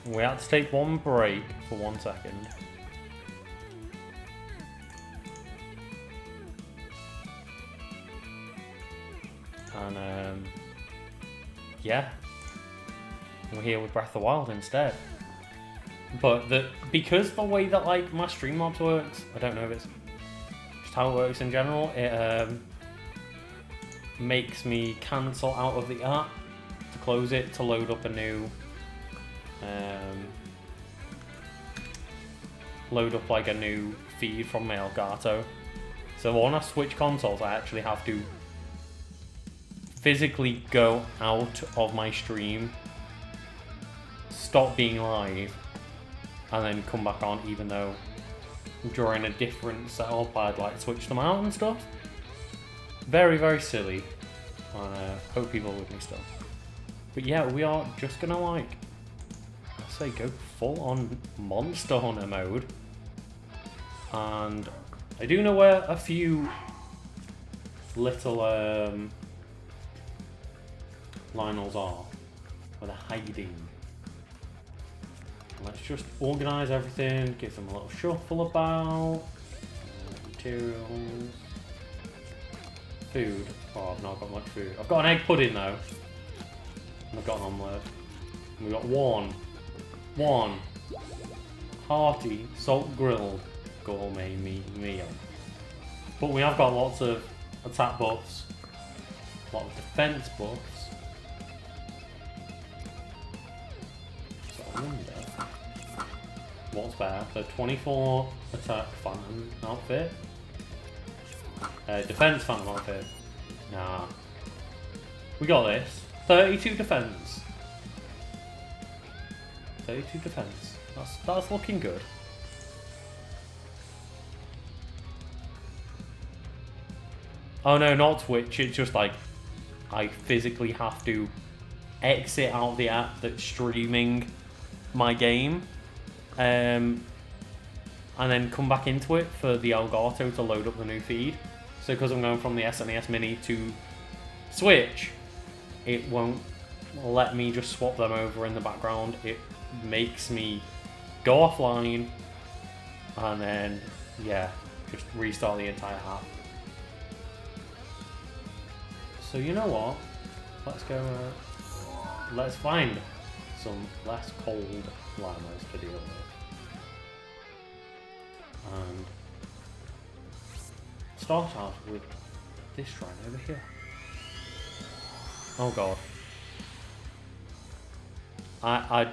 we had to take one break for 1 second. And yeah, we're here with Breath of the Wild instead. But because the way that like my Streamlabs works, I don't know if it's just how it works in general. It makes me cancel out of the app to close it to load up a new. Load up like a new feed from my Elgato. So when I switch consoles, I actually have to physically go out of my stream, stop being live, and then come back on, even though during a different setup I'd like switch them out and stuff. Very, very silly. I hope people are with me still. But yeah, we are just gonna like, I say go full on Monster Hunter mode. And I do know where a few little Lynels are, where they're hiding. Let's just organise everything, give them a little shuffle about. Materials. Food. Oh, I've not got much food. I've got an egg pudding though. And I've got an omelette. And we've got one hearty, salt grilled gourmet meal. But we have got lots of attack buffs, a lot of defense buffs. So I wonder what's better, the 24 attack Phantom outfit, defense Phantom outfit. Nah, we got this. 32 defense. 32 defense. That's looking good. Oh no, not Twitch. It's just like I physically have to exit out the app that's streaming my game, and then come back into it for the Elgato to load up the new feed. So because I'm going from the SNES Mini to Switch, it won't let me just swap them over in the background. It makes me go offline and then, yeah, just restart the entire app. So you know what? Let's go, let's find some less cold Lynels to deal with. And start out with this shrine over here. Oh god. I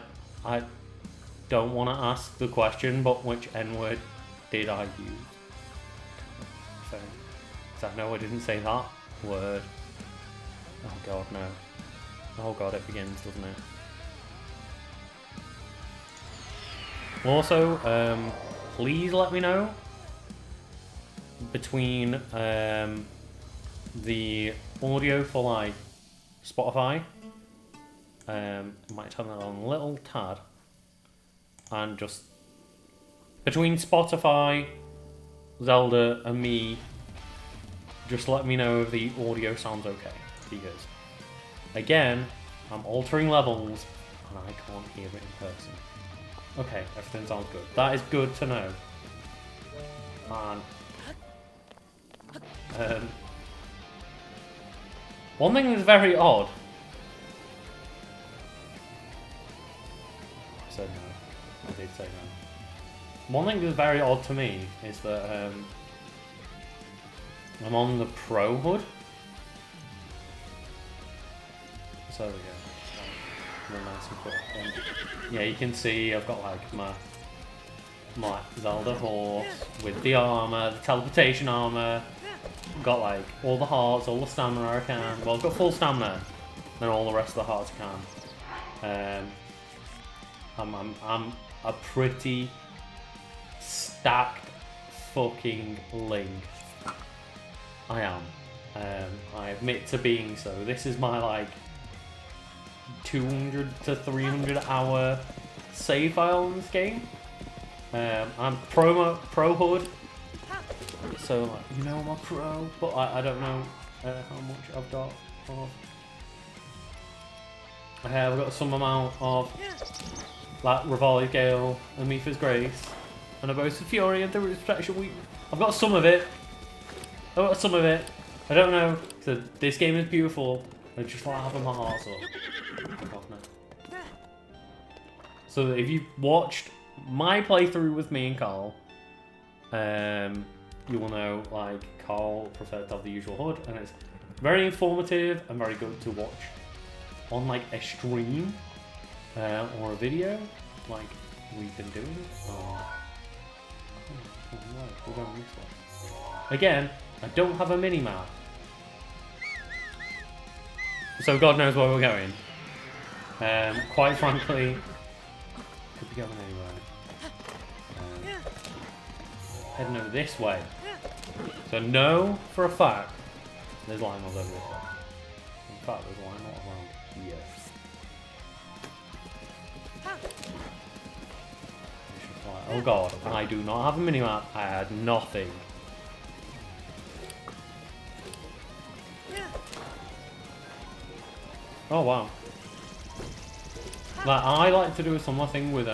don't want to ask the question, but which N-word did I use? So, because I know I didn't say that word. Oh god, no. Oh god, it begins, doesn't it? Also, please let me know between the audio for like Spotify. I might turn that on a little tad, and just between Spotify, Zelda, and me, just let me know if the audio sounds okay. Because again, I'm altering levels and I can't hear it in person. Okay, everything sounds good. That is good to know. And one thing that's very odd. I said no. I did say no. One thing that's very odd to me is that I'm on the Pro HUD. So there we go. Nice and quick. Yeah, you can see I've got like my Zelda horse with the armor, the teleportation armor. Got like all the hearts, all the stamina I can. Well, I've got full stamina, and all the rest of the hearts I can. I'm a pretty stacked fucking Link. I am. I admit to being so. This is my like 200 to 300 hour save file in this game. I'm pro HUD, so like, you know I'm a pro, but I don't know how much I've got of. I've got some amount of like Rivali's Gale and Mipha's Grace, and Abosa's Fury and the Root's Protection. I've got some of it. I don't know. So this game is beautiful. I just like having my heart up. So if you've watched my playthrough with me and Carl, you will know like Carl preferred to have the usual HUD, and it's very informative and very good to watch on like a stream or a video, like we've been doing. We're going this way. Again, I don't have a mini map, so God knows where we're going. Quite frankly, could be going anywhere. Heading over this way. So know for a fact there's Lynels over this way. In fact, there's Lynels around here. Oh God, I do not have a minimap. I had nothing. Oh wow. Like, I like to do a similar thing with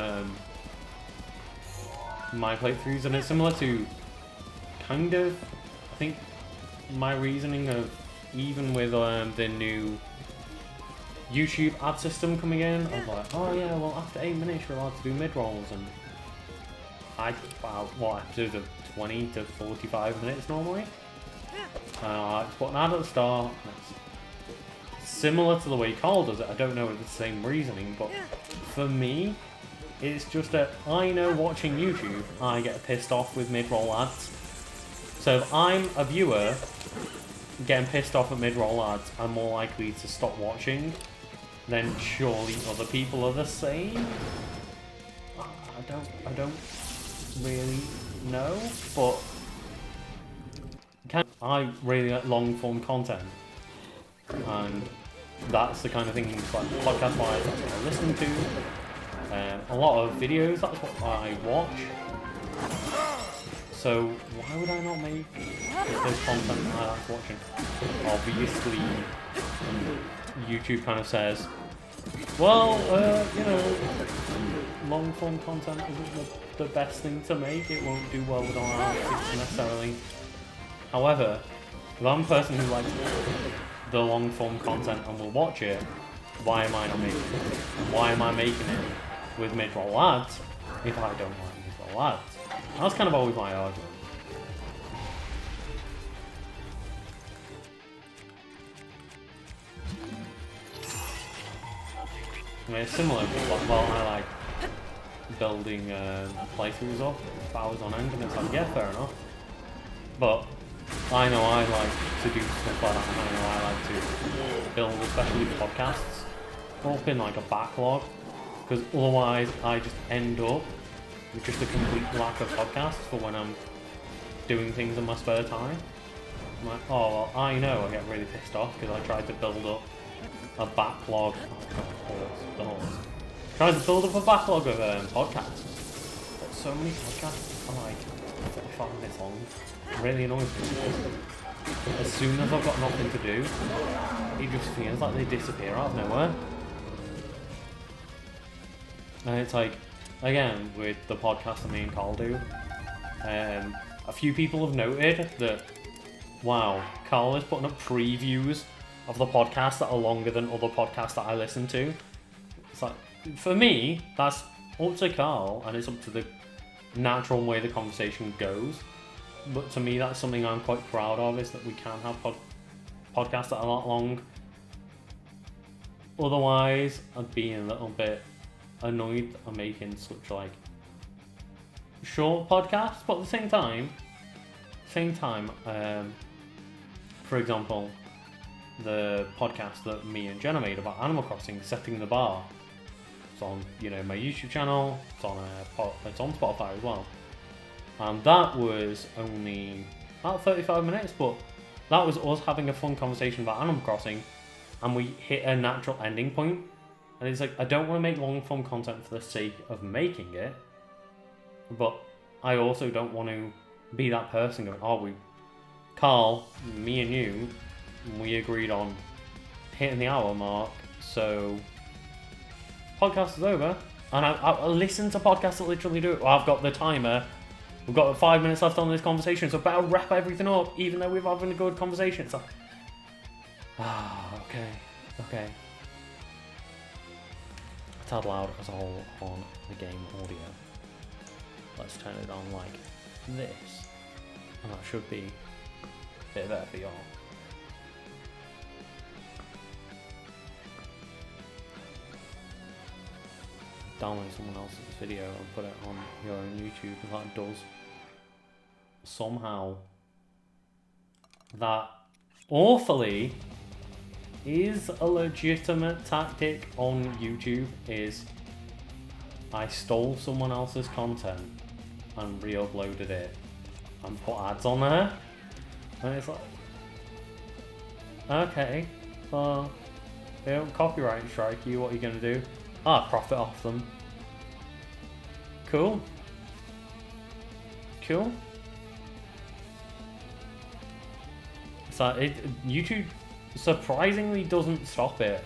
my playthroughs, and it's similar to kind of, I think, my reasoning of even with the new YouTube ad system coming in. I was like, oh yeah, well after 8 minutes you're allowed to do mid-rolls, and episodes of 20 to 45 minutes normally. I put an ad at the start. It's similar to the way Carl does it. I don't know if it's the same reasoning, but for me, it's just that I know watching YouTube, I get pissed off with mid-roll ads. So if I'm a viewer getting pissed off at mid-roll ads, I'm more likely to stop watching. Then surely other people are the same. I don't really know, but I really like long-form content, and that's the kind of thing, like podcast-wise, that's what I listen to. A lot of videos, that's what I watch. So why would I not make this content that I like watching? Obviously, YouTube kind of says, well, you know, long-form content isn't the best thing to make. It won't do well with our analytics necessarily. However, if I'm a person who likes the long-form content and will watch it, why am I not making it? And why am I making it with mid-roll ads if I don't like mid-roll ads? That's kind of always my argument. I mean, it's similar, but well, I like building playthroughs up if I was on end, and it's like, yeah, fair enough. But I know I like to do stuff like that, and I know I like to build, especially podcasts, up in like a backlog, because otherwise I just end up with just a complete lack of podcasts for when I'm doing things in my spare time. I'm like, oh, well, I know I get really pissed off because I tried to build up a backlog. The horse. Trying to build up a backlog of podcasts. But so many podcasts are like 45 minutes long. It really annoys me. As soon as I've got nothing to do, it just feels like they disappear out of nowhere. And it's like, again, with the podcast that me and Carl do, a few people have noted that, wow, Carl is putting up previews of the podcasts that are longer than other podcasts that I listen to. It's like, for me, that's up to Carl, and it's up to the natural way the conversation goes. But to me, that's something I'm quite proud of, is that we can have podcasts that are a lot long. Otherwise, I'd be a little bit annoyed at making such like short podcasts, but at the same time, for example, the podcast that me and Jenna made about Animal Crossing, Setting the Bar. It's on, you know, my YouTube channel. It's on Spotify as well. And that was only about 35 minutes, but that was us having a fun conversation about Animal Crossing, and we hit a natural ending point. And it's like, I don't want to make long form content for the sake of making it, but I also don't want to be that person going, oh, Carl, me and you, we agreed on hitting the hour mark, so podcast is over, And I listen to podcasts that literally do it. Well, I've got the timer. We've got 5 minutes left on this conversation, so better wrap everything up, even though we're having a good conversation. It's like, okay. It's how loud as a whole on the game audio. Let's turn it on like this, and that should be a bit better for y'all. Download someone else's video and put it on your own YouTube, and that does somehow, that awfully is a legitimate tactic on YouTube. Is I stole someone else's content and re-uploaded it and put ads on there, and it's like, okay, well, they don't copyright strike you, what are you gonna do? Profit off them. Cool. So YouTube surprisingly doesn't stop it,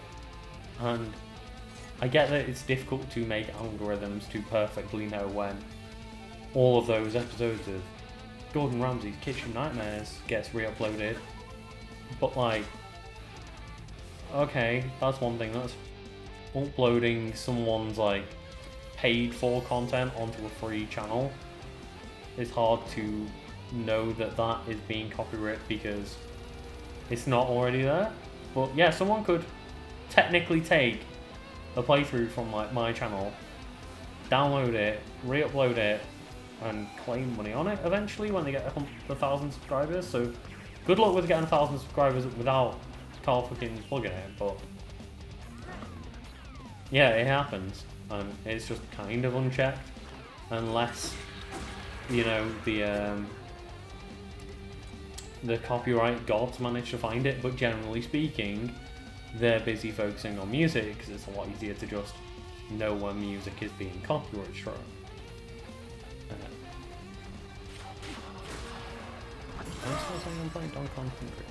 and I get that it's difficult to make algorithms to perfectly know when all of those episodes of Gordon Ramsay's Kitchen Nightmares gets re-uploaded, but like, okay, that's one thing. That's uploading someone's like paid for content onto a free channel. It's hard to know that that is being copyright because it's not already there. But yeah, someone could technically take a playthrough from like my channel, download it, re-upload it, and claim money on it eventually when they get 1,000 subscribers. So good luck with getting 1,000 subscribers without Carl fucking plugging it, but yeah, it happens, and it's just kind of unchecked, unless, you know, the copyright gods manage to find it. But generally speaking, they're busy focusing on music because it's a lot easier to just know when music is being copyright struck. I'm still saying I'm playing Donkey Kong Country.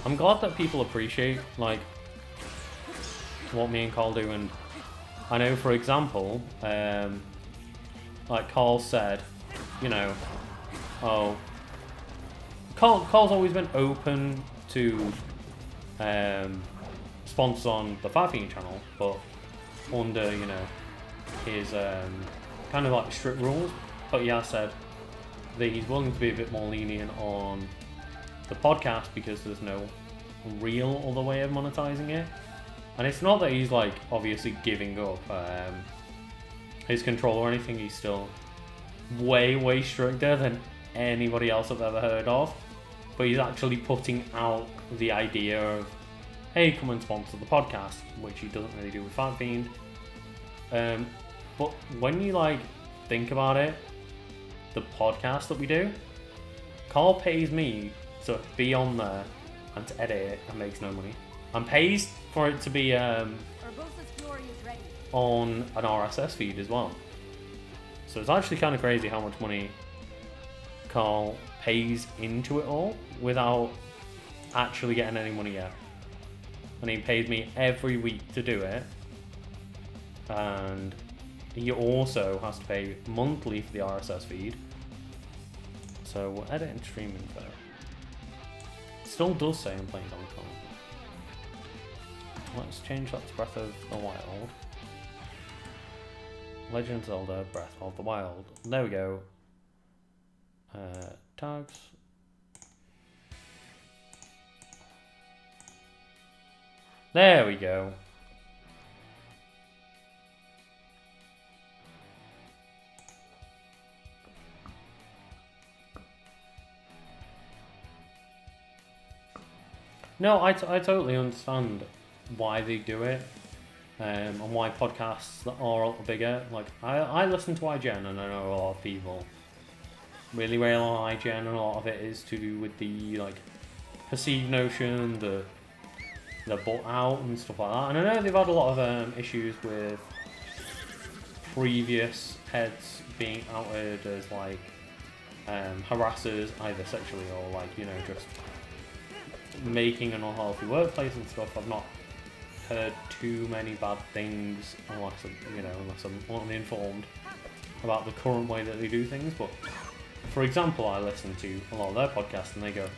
I'm glad that people appreciate like what me and Carl do, and I know, for example, like Carl said, you know, Carl's always been open to sponsors on the Fat Fiend channel, but under, you know, his kind of like strict rules. But he has said that he's willing to be a bit more lenient on the podcast because there's no real other way of monetizing it. And it's not that he's like obviously giving up his control or anything. He's still way stricter than anybody else I've ever heard of, but he's actually putting out the idea of, hey, come and sponsor the podcast, which he doesn't really do with Fat Fiend. But when you like think about it, the podcast that we do, Carl pays me to be on there and to edit it and makes no money, and pays for it to be on an RSS feed as well. So it's actually kind of crazy how much money Carl pays into it all without actually getting any money yet. And he pays me every week to do it, and he also has to pay monthly for the RSS feed. So we'll edit and stream info. Still does say I'm playing Donkey Kong. Let's change that to Breath of the Wild. Legend of Zelda Breath of the Wild. There we go. Tags. There we go. No, I totally understand why they do it, and why podcasts that are a lot bigger. Like, I listen to IGN, and I know a lot of people really rail on IGN, and a lot of it is to do with the like perceived notion that they're bought out and stuff like that. And I know they've had a lot of issues with previous heads being outed as like harassers, either sexually or like, you know, just making an unhealthy workplace and stuff. I've not heard too many bad things unless I'm uninformed about the current way that they do things. But for example, I listen to a lot of their podcasts and they go,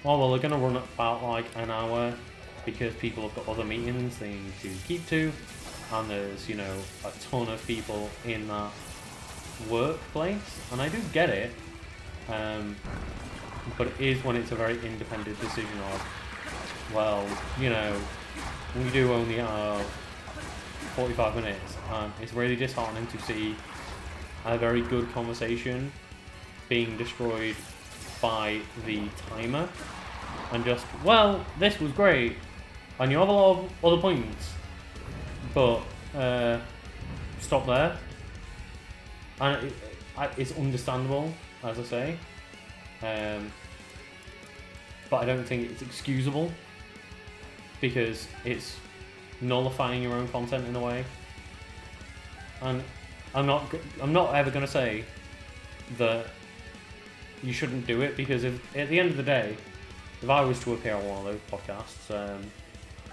oh well, they're going to run about like an hour because people have got other meetings they need to keep to, and there's, you know, a ton of people in that workplace, and I do get it, but it is when it's a very independent decision of, well, you know, we do only have 45 minutes, and it's really disheartening to see a very good conversation being destroyed by the timer, and just, well, this was great, and you have a lot of other points, but stop there. And it's understandable, as I say, but I don't think it's excusable, because it's nullifying your own content in a way. And I'm not ever going to say that you shouldn't do it, because if at the end of the day, if I was to appear on one of those podcasts,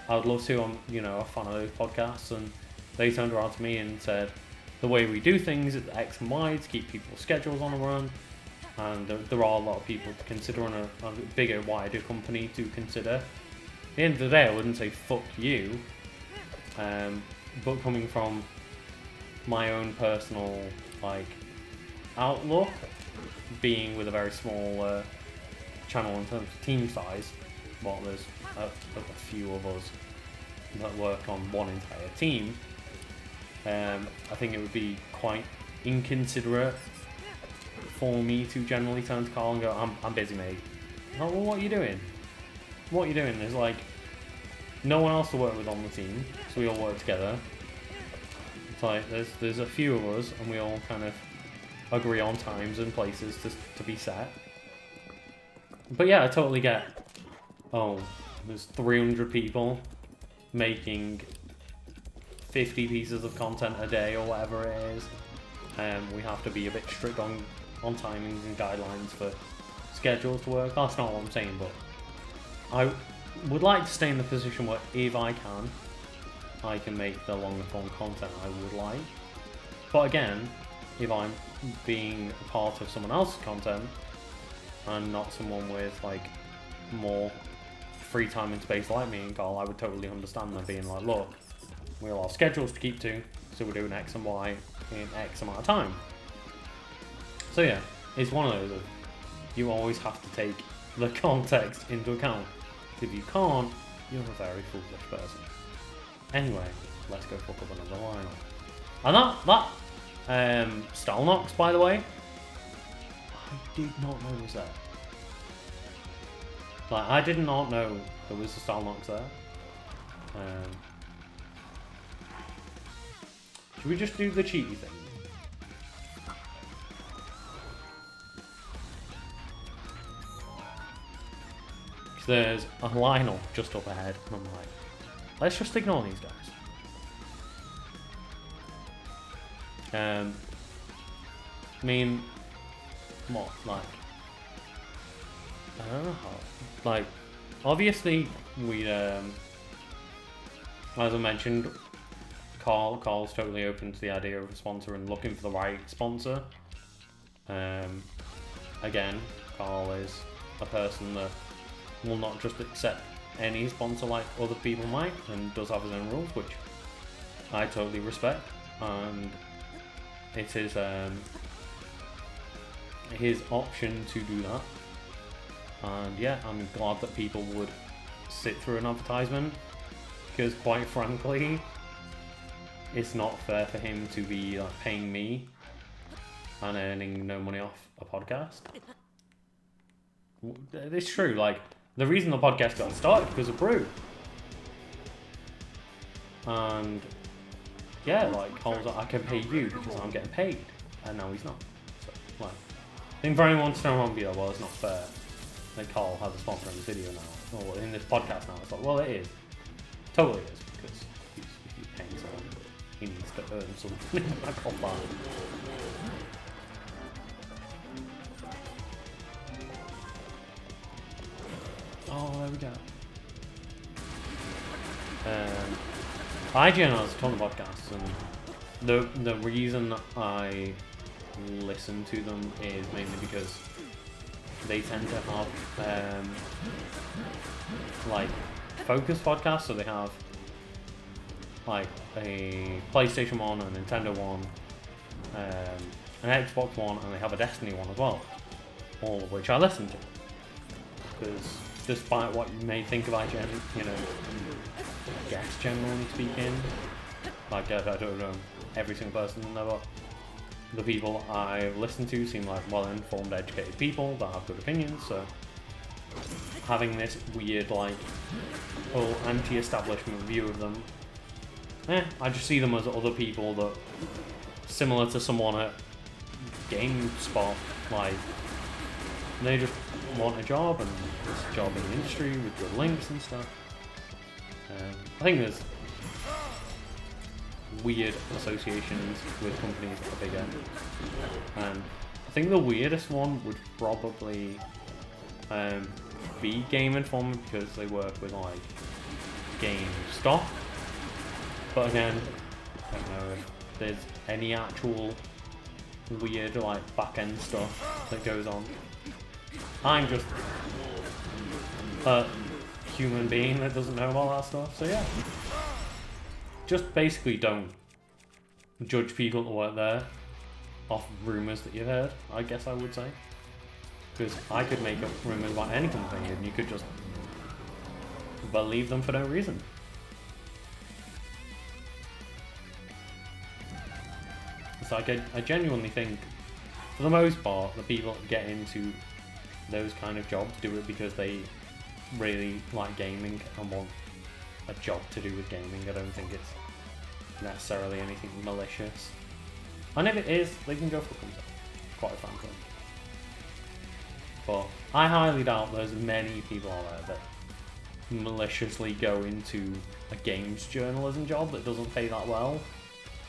I would love to. I'm, you know, a fan of those podcasts, and they turned around to me and said, the way we do things is X and Y to keep people's schedules on a run, and there are a lot of people to consider, and a bigger, wider company to consider. At the end of the day, I wouldn't say fuck you, but coming from my own personal like outlook, being with a very small channel in terms of team size, well, there's a few of us that work on one entire team, I think it would be quite inconsiderate for me to generally turn to Carl and go, I'm busy, mate. Oh, well, what are you doing? What are you doing? There's like no one else to work with on the team, so we all work together. It's like there's a few of us, and we all kind of agree on times and places to be set. But yeah, I totally get, oh, there's 300 people making 50 pieces of content a day or whatever it is. We have to be a bit strict on timings and guidelines for schedules to work. That's not what I'm saying, but I would like to stay in the position where if I can make the longer form content I would like. But again, if I'm being a part of someone else's content and not someone with like more free time and space like me and Carl, I would totally understand that, being like, look, we all have schedules to keep to, so we're doing X and Y in X amount of time. So yeah, it's one of those of, you always have to take the context into account. If you can't, you're a very foolish person. Anyway, let's go fuck up another lineup. And that Stalnox, by the way, I did not know was there. Like, I did not know there was a Stalnox there. Should we just do the cheaty thing? Because there's a Lynel just up ahead, and I'm like, let's just ignore these guys. I mean, what, like, I don't know how, like, obviously we, as I mentioned, Carl's totally open to the idea of a sponsor and looking for the right sponsor. Again, Carl is a person that will not just accept any sponsor like other people might, and does have his own rules, which I totally respect, and it is his option to do that. And yeah, I'm glad that people would sit through an advertisement, because quite frankly, it's not fair for him to be like paying me and earning no money off a podcast. It's true, like, the reason the podcast got started because of Brew. And yeah, like, Cole's like, I can pay you because I'm getting paid, and now he's not. So, like, I think for anyone to know and be like, well, it's not fair that Carl has a sponsor in this video now, or in this podcast now. It's like, well, it is. Totally is, because he's paying someone. He needs to earn something. I got that. Oh, there we go. IGN has a ton of podcasts, and the reason I listen to them is mainly because they tend to have like focused podcasts, so they have like a PlayStation one, a Nintendo one, an Xbox one, and they have a Destiny one as well, all of which I listen to. Because despite what you may think of IGN, you know, I guess generally speaking, like I don't know every single person ever. The people I listen to seem like well-informed, educated people that have good opinions, so having this weird, like, whole anti-establishment view of them, I just see them as other people that, similar to someone at GameSpot, like, they just want a job, and it's a job in the industry with good links and stuff. I think there's weird associations with companies that are bigger. I think the weirdest one would probably be Game Informer, because they work with like GameStop. But again, I don't know if there's any actual weird like back-end stuff that goes on. I'm just a human being that doesn't know about that stuff, so yeah. Just basically don't judge people that work there off rumours that you've heard, I guess I would say. Because I could make up rumours about any company and you could just believe them for no reason. It's like I genuinely think, for the most part, the people that get into those kind of jobs do it because they really like gaming and want a job to do with gaming. I don't think it's necessarily anything malicious. And if it is, they can go for themselves, quite frankly. But I highly doubt there's many people out there that maliciously go into a games journalism job that doesn't pay that well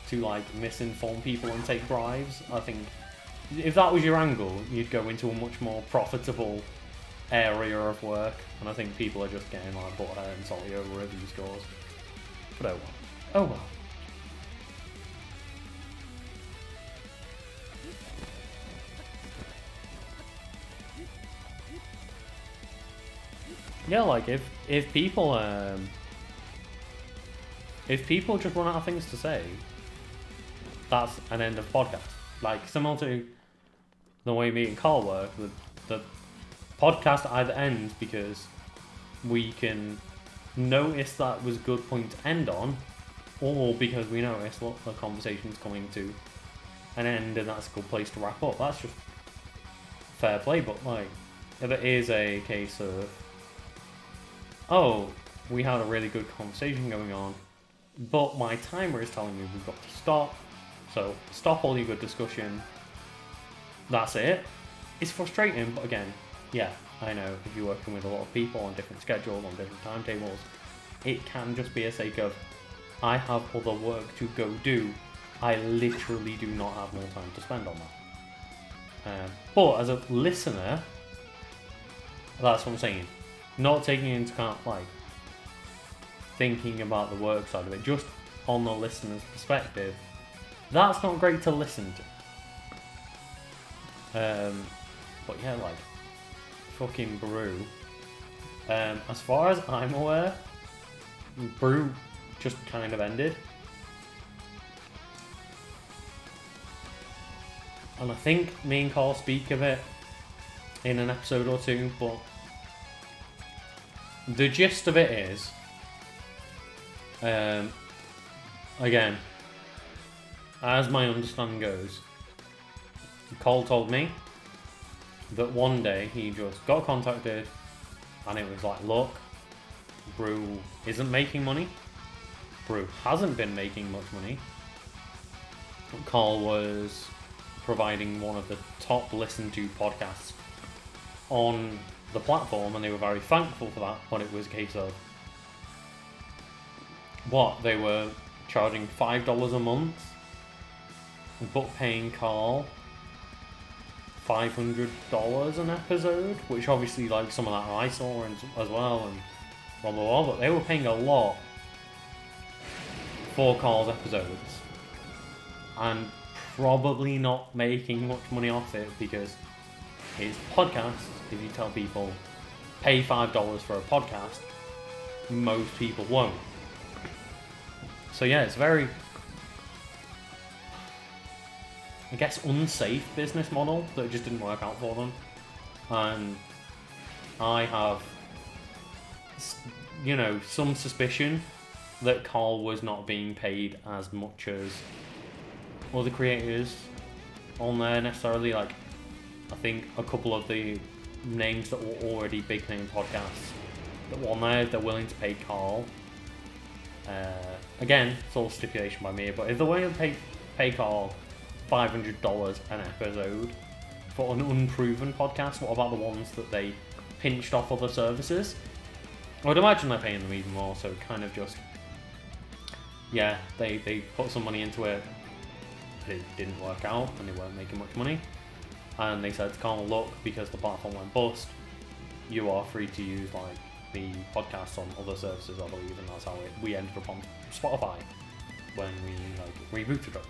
to like misinform people and take bribes. I think if that was your angle, you'd go into a much more profitable area of work, and I think people are just getting like butthurt and salty over review scores. But oh well. Oh well. Yeah, like if people just run out of things to say, that's an end of podcast. Like similar to the way me and Carl work, the podcast either ends because we can notice that was a good point to end on, or because we notice, look, the conversation's coming to an end and that's a good place to wrap up. That's just fair play. But like, if it is a case of, oh, we had a really good conversation going on, but my timer is telling me we've got to stop, so stop all your good discussion, that's it. It's frustrating, but again, yeah, I know if you're working with a lot of people on different schedules, on different timetables, it can just be a sake of, I have other work to go do, I literally do not have more time to spend on that. But as a listener, that's what I'm saying. Not taking into account, like, thinking about the work side of it, just on the listener's perspective, that's not great to listen to. But yeah, like, fucking Brew. As far as I'm aware, Brew just kind of ended. And I think me and Carl speak of it in an episode or two, but the gist of it is, again, as my understanding goes, Cole told me that one day he just got contacted and it was like, look, Brew isn't making money. Brew hasn't been making much money. Cole was providing one of the top listened to podcasts on the platform, and they were very thankful for that, but it was a case of what they were charging $5 a month, but paying Carl $500 an episode, which obviously like some of that I saw as well, and blah blah blah, but they were paying a lot for Carl's episodes, and probably not making much money off it, because his podcast, if you tell people pay $5 for a podcast, most people won't. So yeah, it's very, I guess, unsafe business model that just didn't work out for them. And I have, you know, some suspicion that Carl was not being paid as much as other creators on there necessarily. Like, I think a couple of the names that were already big name podcasts that were on there, they're willing to pay Carl. Again, it's all stipulation by me, but if they're willing to pay Carl $500 an episode for an unproven podcast, what about the ones that they pinched off other services? I would imagine they're paying them even more, so kind of just, yeah, they put some money into it, but it didn't work out, and they weren't making much money. And they said to Carl, look, because the platform went bust, you are free to use like the podcasts on other services, I believe, and that's how we ended up on Spotify when we like rebooted it.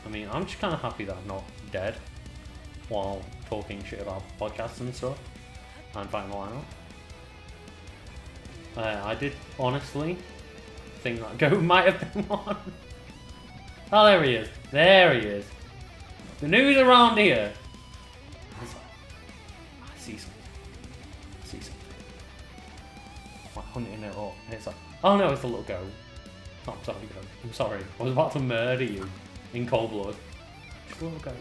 I mean, I'm just kind of happy that I'm not dead while talking shit about podcasts and stuff and fighting the lineup. I did honestly think that Goat might have been one. Oh, there he is. There he is. The news around here. I see something. I see something. I'm hunting it up. And it's like, oh no, it's a little goat. Oh, I'm sorry, goat. I'm sorry. I was about to murder you in cold blood. Just a little goat.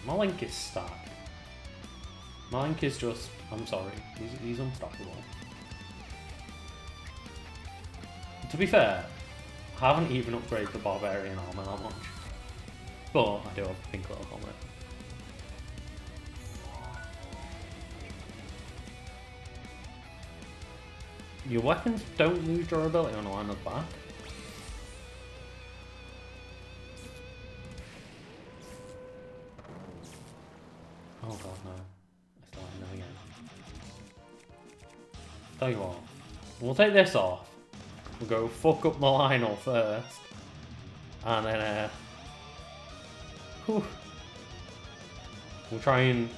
My link is stacked. My link is just, I'm sorry, he's unstoppable. To be fair, I haven't even upgraded the Barbarian armor that much. But I do have a pink little helmet. Your weapons don't lose durability on a line of back. Oh god, no. It's not no again. Tell you what, we'll take this off. We'll go fuck up the Lynel first. And then, we'll try and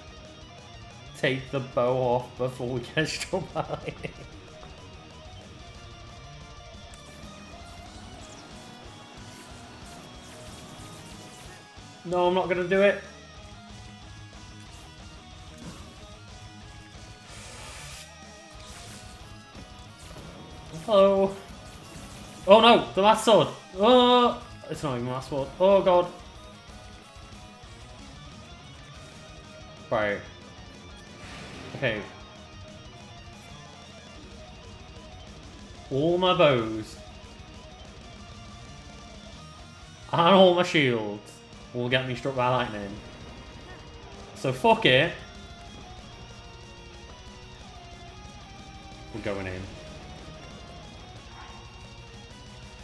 take the bow off before we get struck by lightning. No, I'm not gonna do it. Hello. Oh no, the last sword. Oh, it's not even the last sword. Oh god. Right. Okay. All my bows and all my shields will get me struck by lightning. So fuck it. We're going in.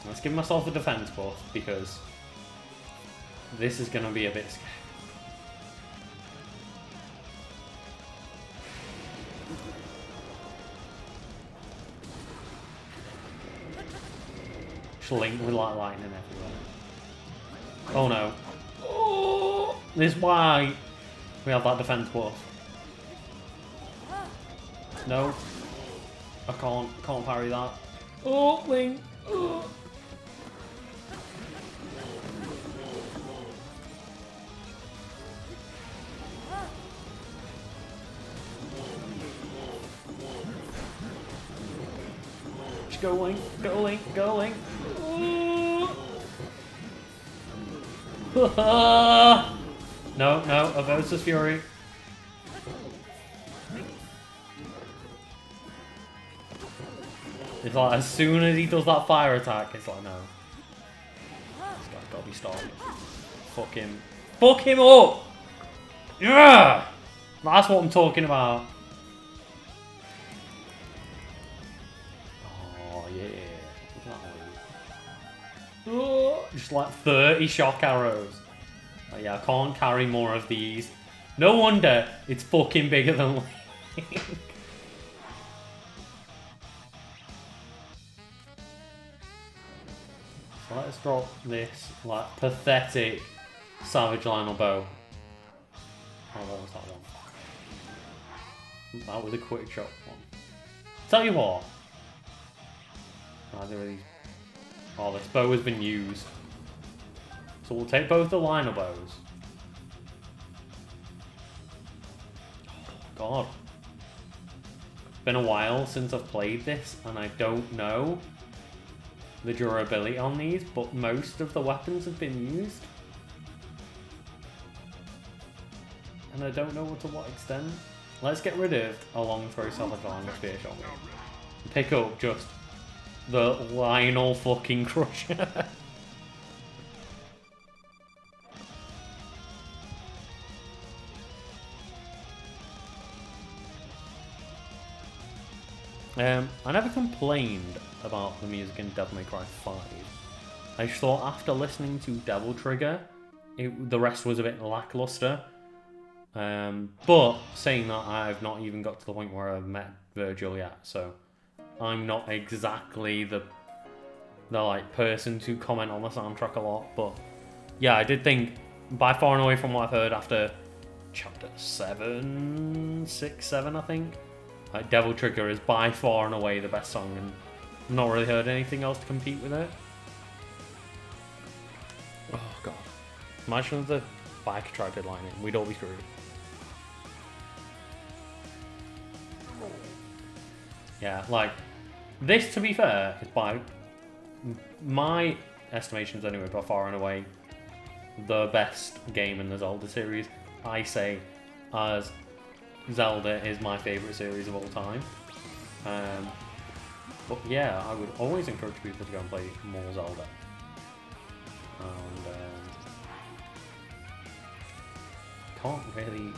Let's give myself a defense buff, because this is going to be a bit scary. Link with like lightning everywhere. Oh no. Oh, this is why we have that defense buff. No. I can't parry that. Oh, Link. Oh. Just go Link, go Link, go Link. No, no, avert his fury. It's like, as soon as he does that fire attack, it's like, no. This guy's gotta be stopped. Fuck him. Fuck him up! Yeah! That's what I'm talking about. Oh, yeah. Look at that one. Oh, just like 30 shock arrows. Oh, yeah, I can't carry more of these. No wonder it's fucking bigger than Link. So let's drop this, like, pathetic Savage Lionel bow. Oh, what was that one? That was a quick shot one. Tell you what. Neither of these. Oh, this bow has been used. So we'll take both the Lionel bows. God. It's been a while since I've played this, and I don't know the durability on these, but most of the weapons have been used. And I don't know to what extent. Let's get rid of a long throw salvage line spear shot. Pick up just the Lionel fucking crusher. I never complained about the music in Devil May Cry 5. I just thought after listening to Devil Trigger, the rest was a bit lackluster. But saying that, I've not even got to the point where I've met Virgil yet, so I'm not exactly the like person to comment on the soundtrack a lot. But yeah, I did think, by far and away from what I've heard after chapter 7, 6, 7, I think, Devil Trigger is by far and away the best song, and I've not really heard anything else to compete with it. Oh god. Imagine if the bike tried to line it, we'd all be screwed. Yeah, like, this, to be fair, is by my estimations anyway, by far and away the best game in the Zelda series. I say, as Zelda is my favourite series of all time. But yeah, I would always encourage people to go and play more Zelda. And can't really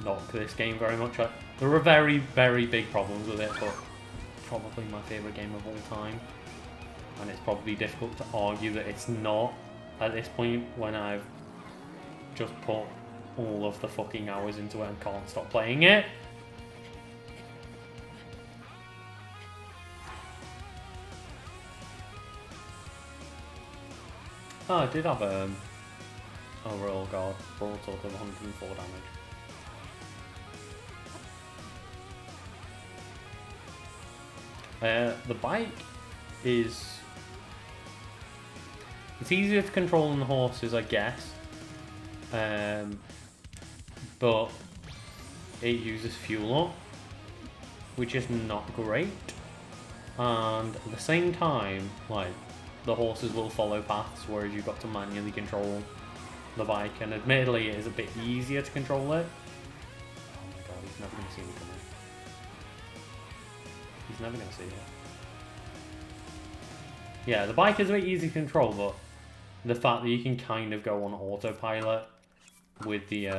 knock this game very much. There are very, very big problems with it, but probably my favourite game of all time. And it's probably difficult to argue that it's not at this point, when I've just put all of the fucking hours into it and can't stop playing it. Oh, I did have overall guard broadsword of 104 damage. The bike is... it's easier to control than the horses, I guess. But it uses fuel up, which is not great. And at the same time, like, the horses will follow paths, whereas you've got to manually control the bike. And admittedly, it is a bit easier to control it. Oh my god, he's never going to see me coming. He's never going to see it. Yeah, the bike is a bit easy to control, but the fact that you can kind of go on autopilot with the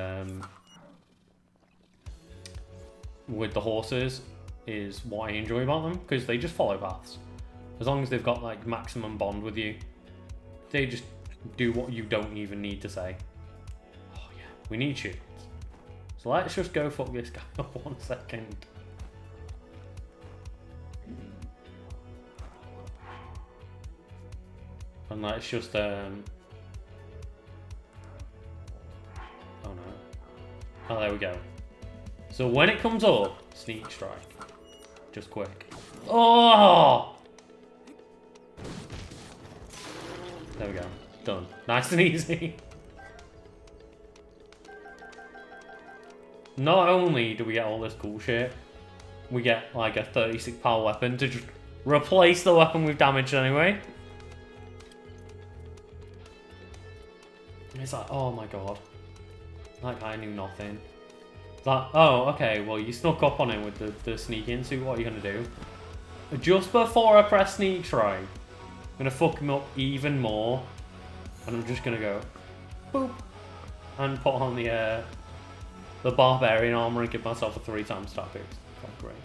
horses is what I enjoy about them, because they just follow paths. As long as they've got like maximum bond with you, they just do what you don't even need to say. Oh yeah, we need shields. So let's just go fuck this guy up 1 second. And let's just oh no. Oh, there we go. So when it comes up, sneak strike. Just quick. Oh! There we go. Done. Nice and easy. Not only do we get all this cool shit, we get like a 36 power weapon to just replace the weapon we've damaged anyway. It's like, oh my god. Like, I knew nothing. It's like, oh, okay, well, you snuck up on him with the sneak into. What are you going to do? Just before I press sneak strike, I'm going to fuck him up even more. And I'm just going to go, boop. And put on the the barbarian armor and give myself a 3x stat boost. Oh, great.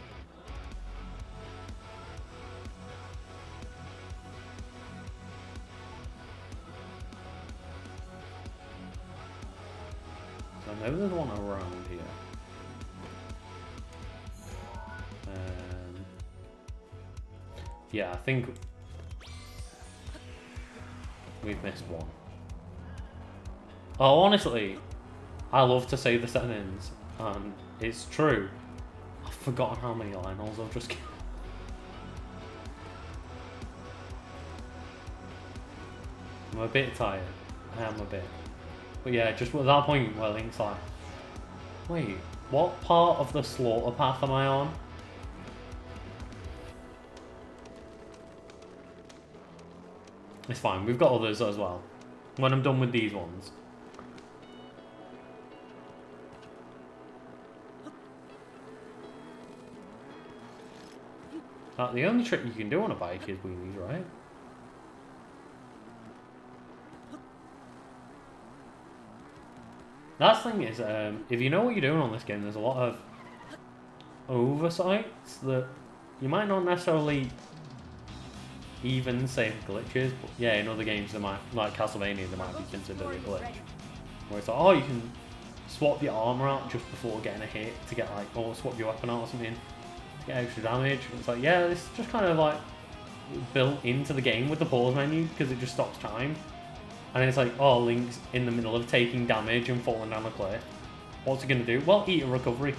So I know there's one around here. Yeah, I think we've missed one. Oh, honestly, I love to say the settings, and it's true. I've forgotten how many Lynels I've just killed. I'm a bit tired. I am a bit. But yeah, just at that point where Link's like, wait, what part of the slaughter path am I on? It's fine, we've got others as well. When I'm done with these ones. The only trick you can do on a bike is wheelies, right? Last thing is, if you know what you're doing on this game, there's a lot of oversights that you might not necessarily even say glitches, but yeah, in other games they might, like Castlevania, they might be considered a glitch. Where it's like, oh, you can swap your armor out just before getting a hit to get like, or swap your weapon out or something to get extra damage. And it's like, yeah, this is just kind of like built into the game with the pause menu because it just stops time. And it's like, oh, Link's in the middle of taking damage and falling down a cliff. What's he gonna do? Well, eat a recovery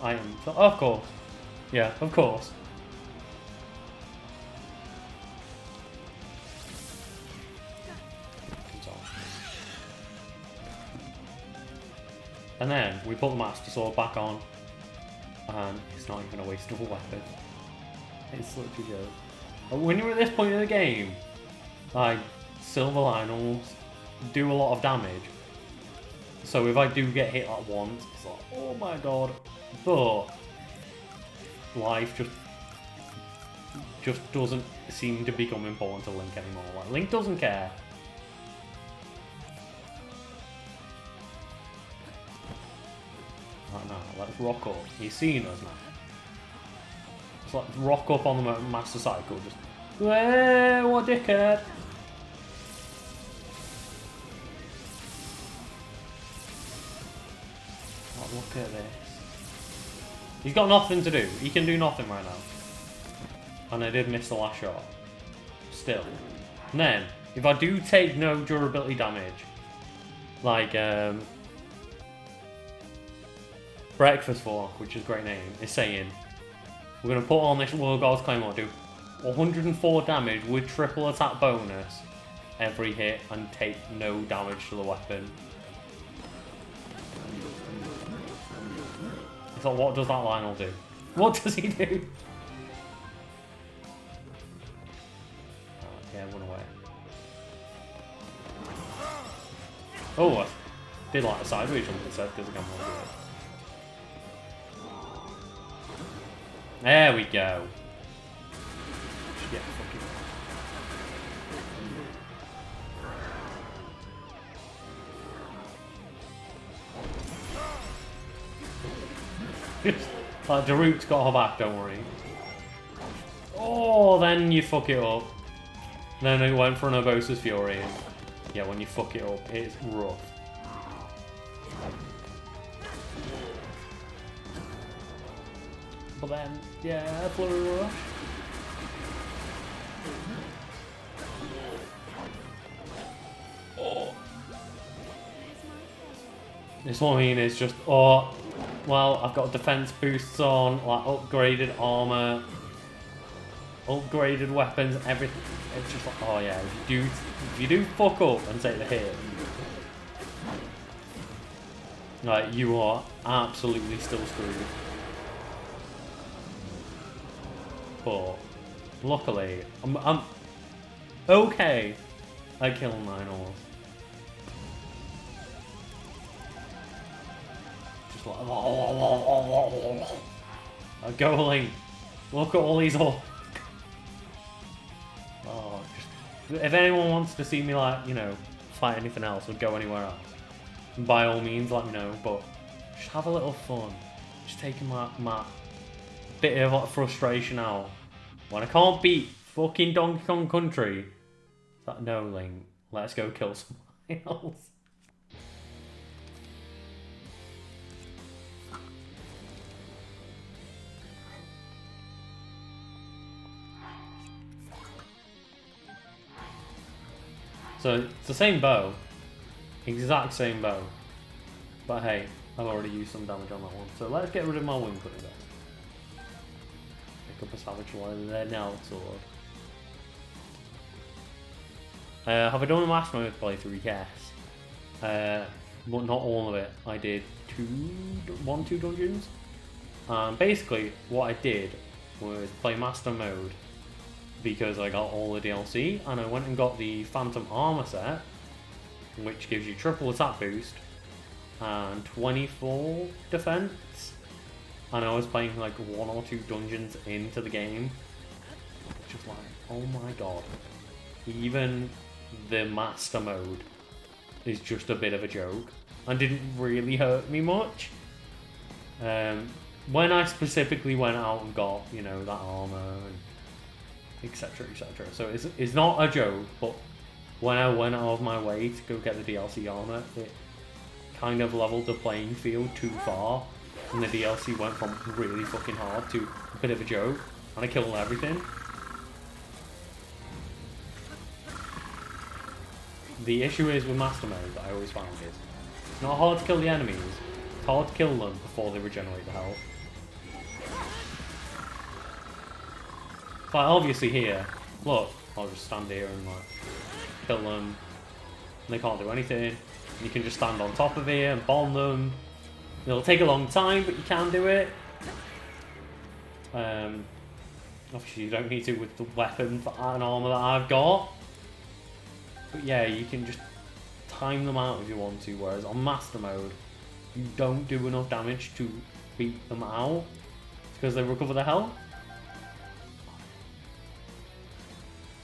item. So, of course. Yeah, of course. And then we put the Master Sword back on, and it's not even a waste of a weapon. It's such a joke. But when you're at this point in the game, like, Silver Lynels do a lot of damage. So if I do get hit like once, it's like, oh my god. But life just doesn't seem to become important to Link anymore. Like, Link doesn't care. Right now, let's rock up. He's seen us now. Let's like rock up on the Master Cycle. Just, hey, what dickhead! Oh, look at this. He's got nothing to do. He can do nothing right now. And I did miss the last shot. Still. And then, if I do take no durability damage, like, Breakfast Fork, which is a great name, is saying, we're going to put on this World God's Claymore, do 104 damage with triple attack bonus every hit and take no damage to the weapon. So what does that Lynel do? What does he do? Oh, yeah, run away. Oh, I did like a sideways jump instead because I got more good. There we go. Yeah, like, Daruk's got her back, don't worry. Oh, then you fuck it up. Then it went for an Urbosa's Fury. And yeah, when you fuck it up, it's rough. But then, yeah, Flurry Rush. Oh. This one I mean is just, oh, well, I've got defense boosts on, like upgraded armor, upgraded weapons, everything. It's just like, oh yeah, if you do fuck up and take the hit, like, you are absolutely still screwed. But luckily, I'm okay at killing Lynels. Just like, go Link. Look at all these Oh, just, if anyone wants to see me, like, you know, fight anything else or go anywhere else, by all means let me know. But Just have a little fun. Just taking my bit of like, frustration out. When I can't beat fucking Donkey Kong Country. It's like, no, Link. Let's go kill somebody else. So it's the same bow, exact same bow, but hey, I've already used some damage on that one. So let's get rid of my wing cutting then. Pick up a savage Lynels sword. Have I done a Master Mode playthrough? Yes, but not all of it. I did two dungeons. Basically, what I did was play Master Mode. Because I got all the DLC, and I went and got the Phantom Armor set, which gives you triple attack boost and 24 defense. And I was playing like 1 or 2 dungeons into the game, which is like, oh my god. Even the Master Mode is just a bit of a joke and didn't really hurt me much. When I specifically went out and got, you know, that armor and etc, etc. So it's not a joke, but when I went out of my way to go get the DLC armor, it kind of leveled the playing field too far, and the DLC went from really fucking hard to a bit of a joke, and I killed everything. The issue is with Master Mode that I always found is it's not hard to kill the enemies, it's hard to kill them before they regenerate the health. Like obviously here, look, I'll just stand here and like kill them, and they can't do anything. You can just stand on top of here and bomb them. It'll take a long time, but you can do it. Obviously you don't need to with the weapon and armor that I've got. But yeah, you can just time them out if you want to, whereas on Master Mode, you don't do enough damage to beat them out because they recover their health.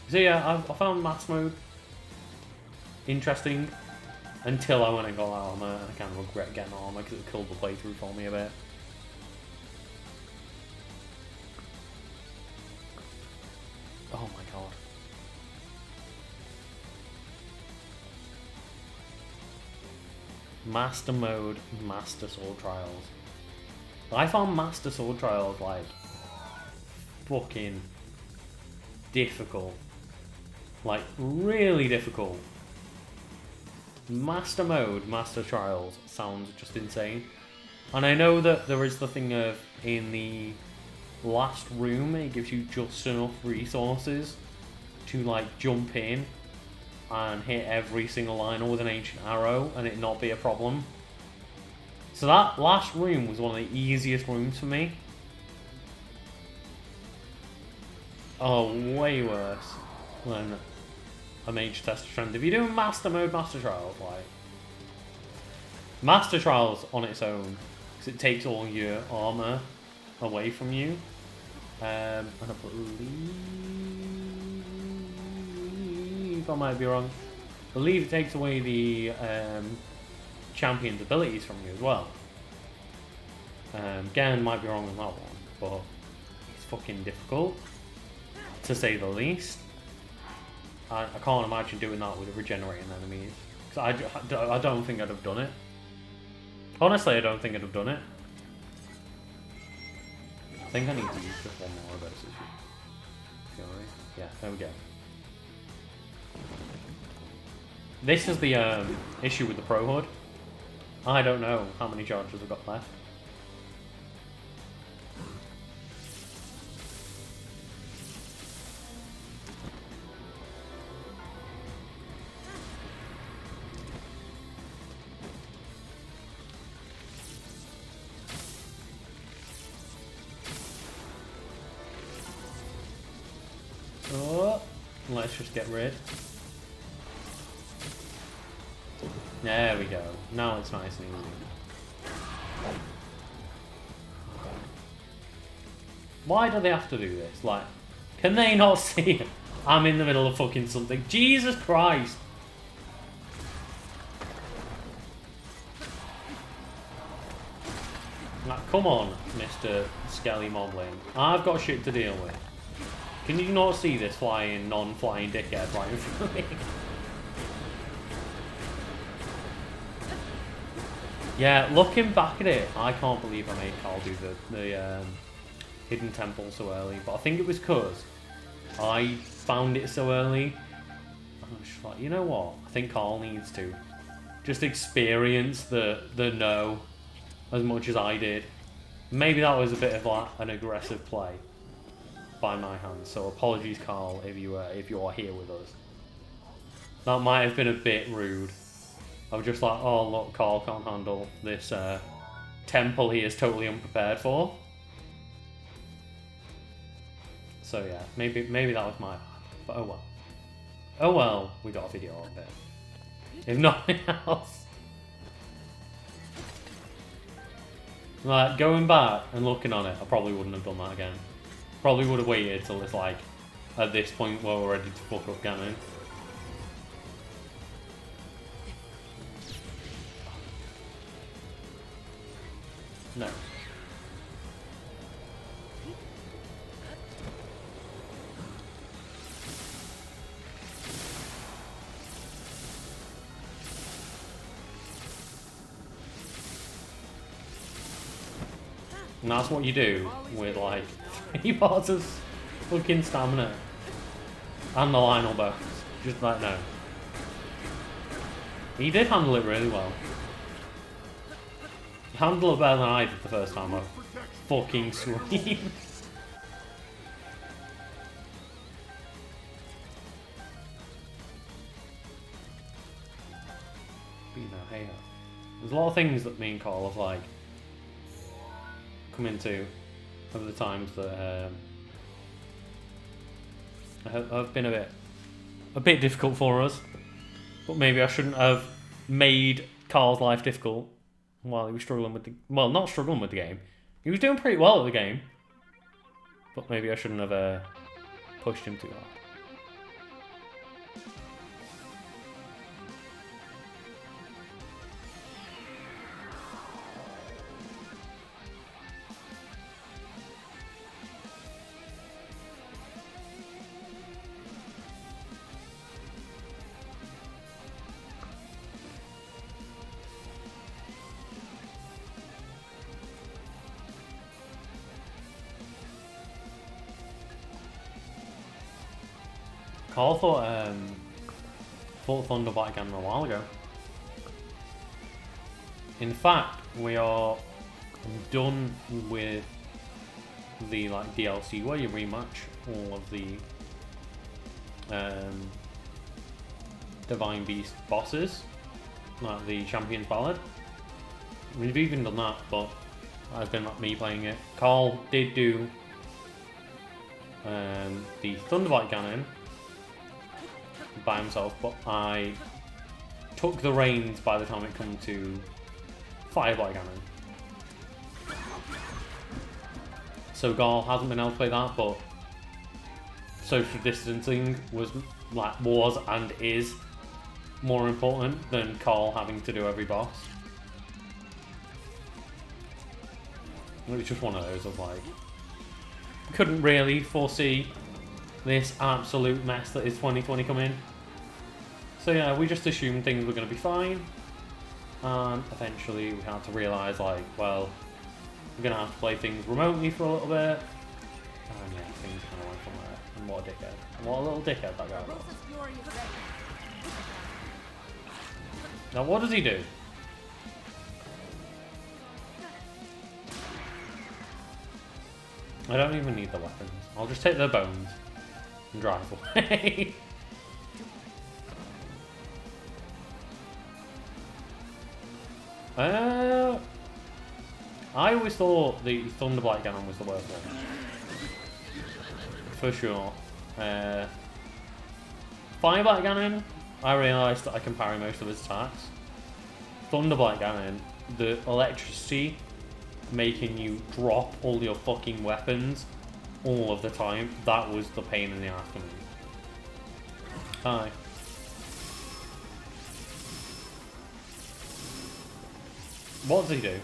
So yeah, I found Master Mode interesting until I went and got armor, and I kind of regret getting armor because it killed the playthrough for me a bit. Oh my god. Master Mode, Master Sword Trials. I found Master Sword Trials like fucking difficult. Like, really difficult. Master Mode, Master Trials sounds just insane. And I know that there is the thing of, in the last room, it gives you just enough resources to, like, jump in and hit every single Lynel with an ancient arrow and it not be a problem. So that last room was one of the easiest rooms for me. Oh, way worse than a Mage Test of Strength. If you're doing Master Mode, Master Trials, like Master Trials on its own, because it takes all your armor away from you. And I believe I might be wrong. I believe it takes away the champion's abilities from you as well. Again, might be wrong on that one, but it's fucking difficult, to say the least. I can't imagine doing that with regenerating enemies. I don't think I'd have done it. Honestly, I don't think I'd have done it. I think I need to use just one more of those. Yeah, there we go. This is the issue with the Pro HUD. I don't know how many charges I've got left. Oh, let's just get rid. There we go. Now it's nice and easy. Why do they have to do this? Like, can they not see it? I'm in the middle of fucking something. Jesus Christ! Come on, Mr. Skelly Moblin. I've got shit to deal with. Can you not see this flying, non-flying dickhead right in front of me? Yeah, looking back at it, I can't believe I made Carl do the hidden temple so early. But I think it was because I found it so early. I was just like, you know what? I think Carl needs to just experience the no as much as I did. Maybe that was a bit of like an aggressive play by my hands. So apologies, Carl, if you are here with us. That might have been a bit rude. I was just like, oh look, Carl can't handle this temple he is totally unprepared for. So yeah, maybe that was my bad. But oh well. Oh well, we got a video of it. If nothing else. Like, going back and looking on it, I probably wouldn't have done that again. Probably would have waited till it's like, at this point where we're ready to fuck up Ganon. No. And that's what you do with like 3 parts of fucking stamina and the Lynel bows. Just like, no. He did handle it really well. He handled it better than I did the first time I fucking screamed. You know, hey, there's a lot of things that me and Carl have like come into over the times that have been a bit difficult for us. But maybe I shouldn't have made Carl's life difficult while he was struggling with the... Well, not struggling with the game. He was doing pretty well at the game. But maybe I shouldn't have pushed him too hard. Carl thought Thunderbolt Ganon a while ago. In fact, we are done with the like DLC where you rematch all of the Divine Beast bosses, like the Champion's Ballad. We've even done that, but I've been not me playing it. Carl did do the Thunderbolt Ganon by himself, but I took the reins by the time it come to Firelight Ganon. So Carl hasn't been able to play that, but social distancing was and is more important than Carl having to do every boss. It was just one of those of like, couldn't really foresee this absolute mess that is 2020 coming. So yeah, we just assumed things were going to be fine, and eventually we had to realise like, well, we're going to have to play things remotely for a little bit, and yeah, things kind of went from there. And what a dickhead. And what a little dickhead that guy was. Now what does he do? I don't even need the weapons. I'll just take their bones and drive away. I always thought the Thunderblight Ganon was the worst one. For sure. Fireblight Ganon, I realised that I can parry most of his attacks. Thunderblight Ganon, the electricity making you drop all your fucking weapons all of the time, that was the pain in the ass for me. Hi. What does he do?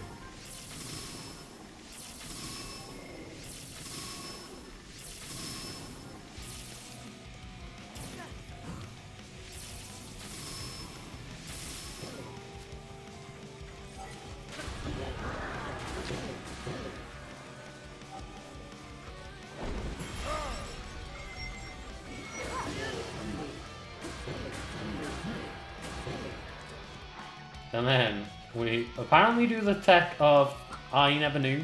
And then we apparently do the tech of I never knew.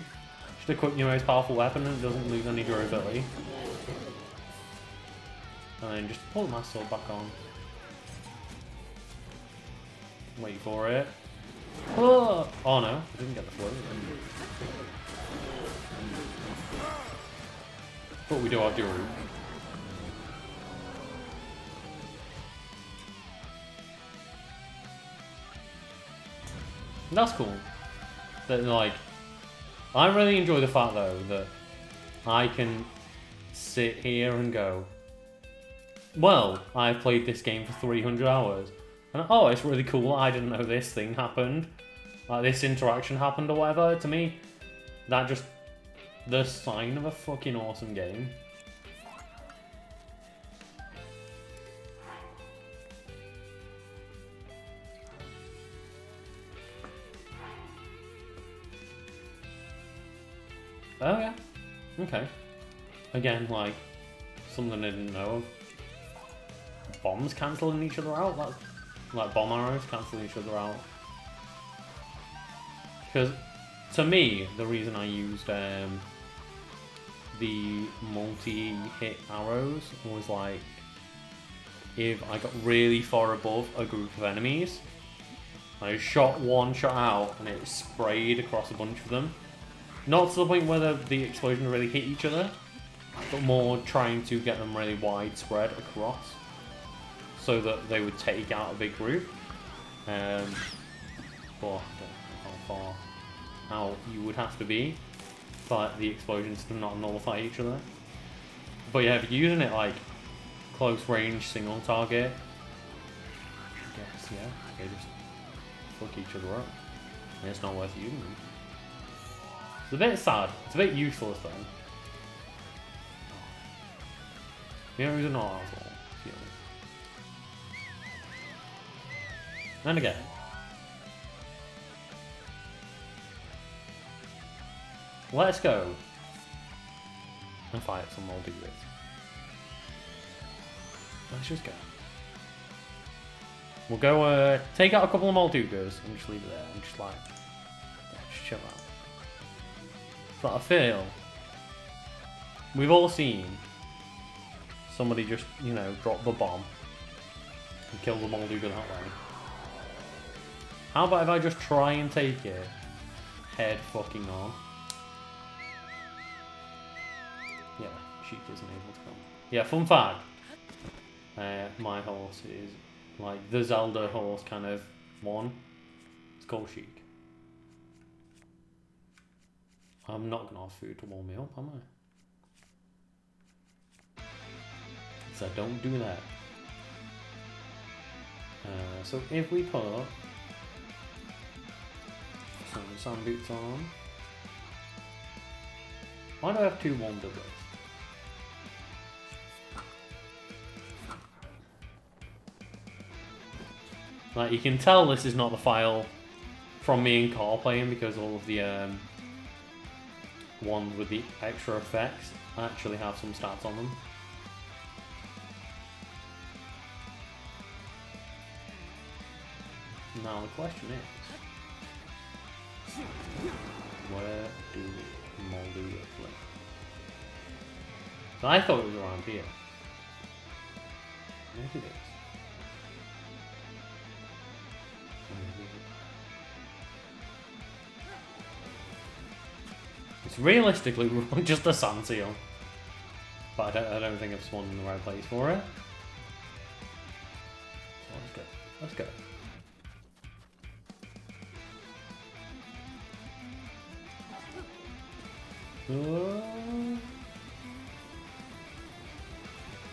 Just equip your most powerful weapon and it doesn't lose any durability. And then just pull my sword back on. Wait for it. Oh, oh no, I didn't get the float. But we do have Duru. That's cool. That, like, I really enjoy the fact though that I can sit here and go, well, I've played this game for 300 hours. And oh, it's really cool. I didn't know this thing happened. Like, this interaction happened or whatever. To me, that just the sign of a fucking awesome game. Oh yeah. Okay. Again, like, something I didn't know of. Bombs cancelling each other out? That's, like, bomb arrows cancelling each other out. Because, to me, the reason I used the multi-hit arrows was, like, if I got really far above a group of enemies, I shot one shot out and it sprayed across a bunch of them. Not to the point where the explosion really hit each other, but more trying to get them really widespread across so that they would take out a big group. But I don't know how far out you would have to be for the explosions to not nullify each other. But yeah, if you're using it like close range single target, I guess, yeah, they just fuck each other up. And it's not worth using them. It's a bit sad. It's a bit useless though. You know who's an asshole? And again. Let's go and fight some Moldugas. Let's just go. We'll go take out a couple of Moldugas and just leave it there and just like, yeah, just chill out. But I feel we've all seen somebody just, you know, drop the bomb and kill the Molduga that way. How about if I just try and take it head fucking on? Yeah, Sheik isn't able to come. Yeah, fun fact. My horse is like the Zelda horse kind of one. It's called Sheik. I'm not gonna have food to warm me up, am I? So don't do that. So if we put some sun boots on, why do I have two warm doublets? Like, you can tell this is not the file from me and Carl playing because all of the ones with the extra effects actually have some stats on them. Now the question is, where do Molduga live? So I thought it was around here. Maybe it is. It's realistically just a sand seal, but I don't think I've spawned in the right place for it. So let's go.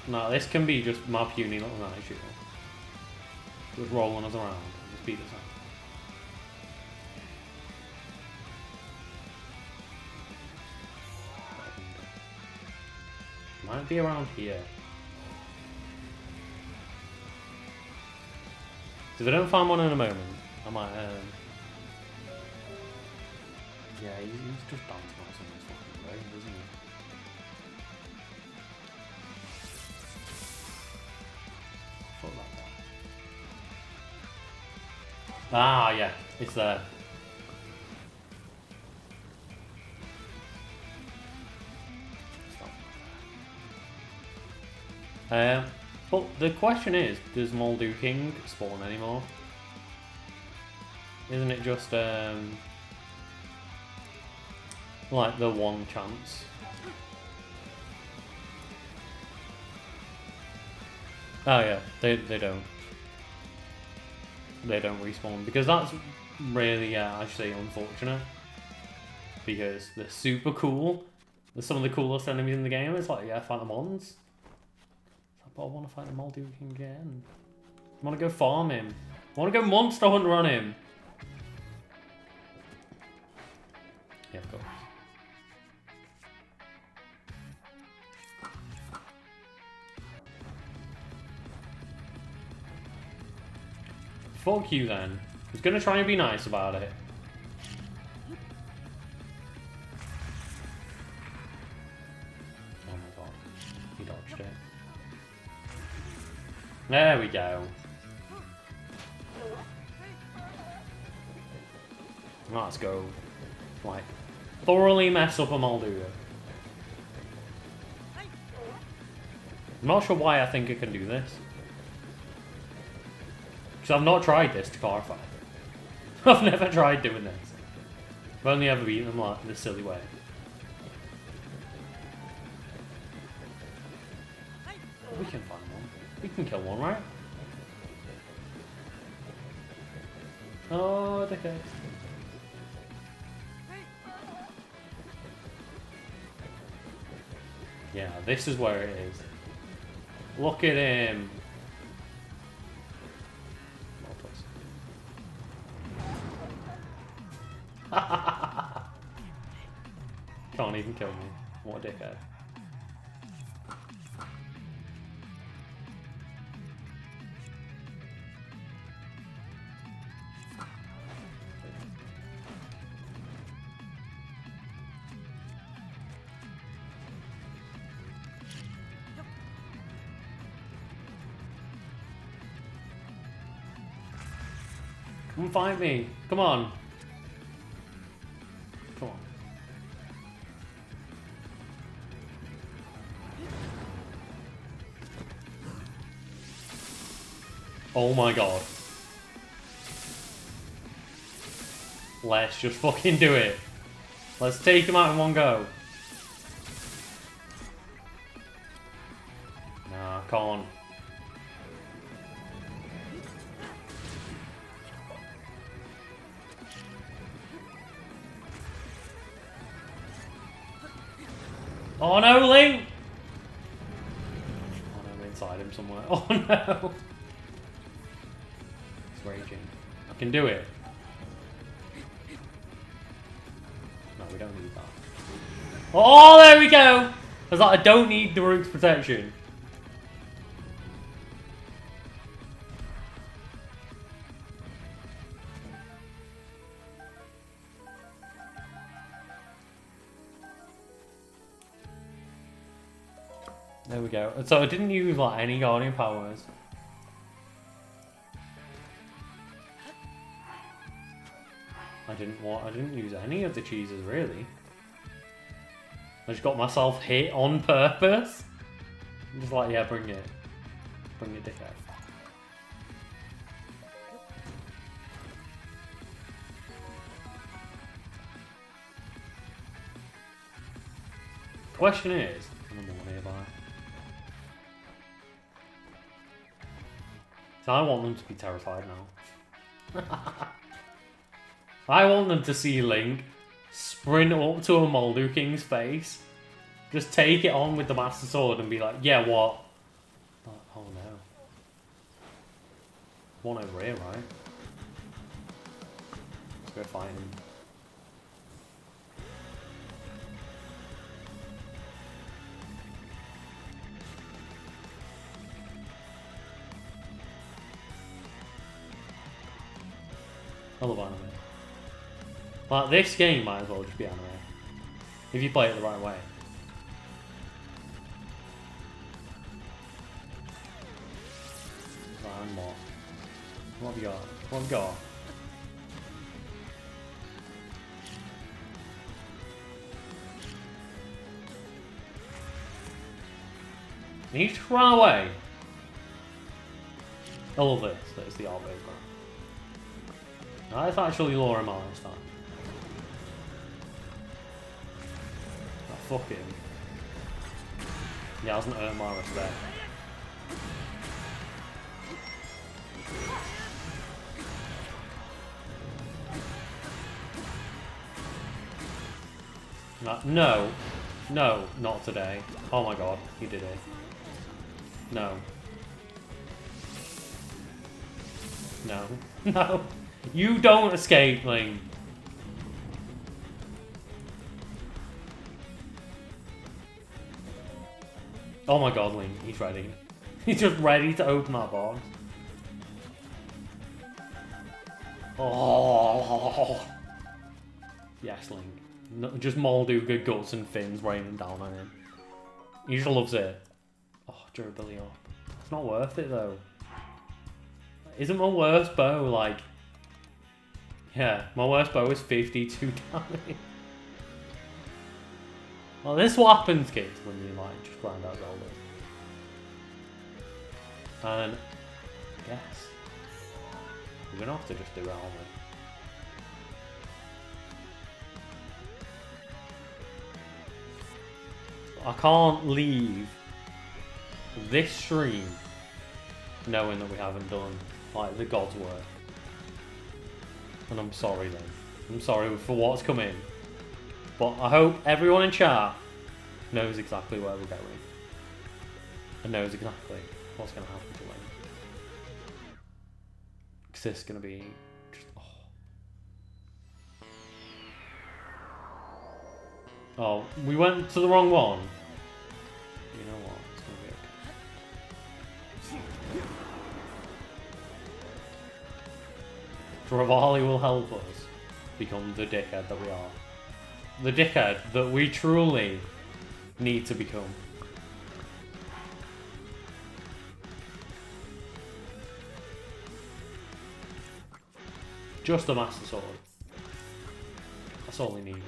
No, this can be just my puny little night shooter. Just rolling us around and just beat us up. Might be around here. If I don't find one in a moment, I might yeah, he's just bouncing on some of this fucking range, isn't he? Fuck that Ah, yeah, it's there. But the question is, does Moldu King spawn anymore? Isn't it just, like the one chance? Oh yeah, they don't. They don't respawn, because that's really, actually unfortunate. Because they're super cool. They're some of the coolest enemies in the game. It's like, yeah, Phantom Mons. But I want to fight the Moldu King again. I want to go farm him. I want to go monster hunt on him. Yeah, of course. Fuck you then. He's gonna try and be nice about it. Oh my god. He dodged it. There we go. Let's go. Like, thoroughly mess up a Molduga. I'm not sure why I think I can do this. Because I've not tried this to clarify. I've never tried doing this. I've only ever beaten them like this silly way. We can find one. We can kill one, right? Oh, okay. Yeah, this is where it is. Look at him. Can't even kill me. What a dickhead. Come find me. Come on. Come on. Oh my god. Let's just fucking do it. Let's take him out in one go. Nah, can't. Oh no, Link! Oh no, we're inside him somewhere. Oh no! It's raging. I can do it. No, we don't need that. Oh, there we go! I was like, I don't need Daruk's protection. There we go. So I didn't use like any Guardian powers. I didn't use any of the cheeses really. I just got myself hit on purpose. I'm just like, yeah, bring it. Bring it, dickhead. Question is, I'm more nearby. So I want them to be terrified now. I want them to see Link sprint up to a Moldu King's face, just take it on with the Master Sword and be like, yeah, what? Oh no. One over here, right? Let's go fight him. I love anime. Like, this game might as well just be anime. If you play it the right way. And what? What have we got? What have we got? And he just ran away. I love this. That's the art background. That's actually Laura Mars this time. Oh, fuck him. He hasn't earned my respect. No. No, not today. Oh my god, he did it. No. No. No. You don't escape, Link. Oh my god, Link, he's ready. He's just ready to open that box. Oh. Yes, Link. No, just Molduga guts and fins raining down on him. He just loves it. Oh, durability up. It's not worth it though. Isn't my worst bow like... Yeah, my worst bow is 52 damage. Well, this is what happens, kids, when you like just grind out Zelda. And yes, we're gonna have to just do it, aren't we? I can't leave this stream knowing that we haven't done like the God's work. And I'm sorry then. I'm sorry for what's coming. But I hope everyone in chat knows exactly where we're going. And knows exactly what's going to happen to Link. Because this is going to be just... Oh, we went to the wrong one. You know what? It's going to be okay. Dravali will help us become the dickhead that we are. The dickhead that we truly need to become. Just a Master Sword. That's all he needs.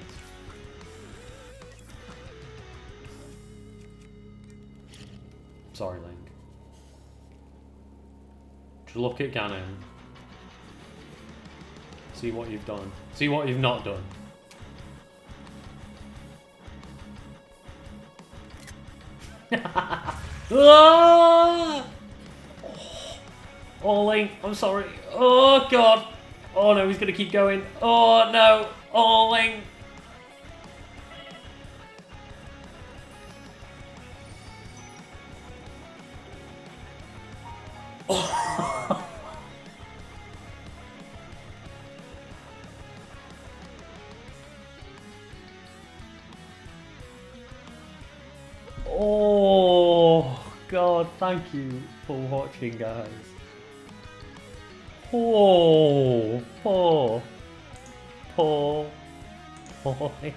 Sorry, Link. Just look at Ganon. See what you've done. See what you've not done. Oh! Oh, Link, I'm sorry. Oh, God. Oh, no, he's going to keep going. Oh, no. Oh, Link. Oh. Oh, God, thank you for watching, guys. Oh, poor Link.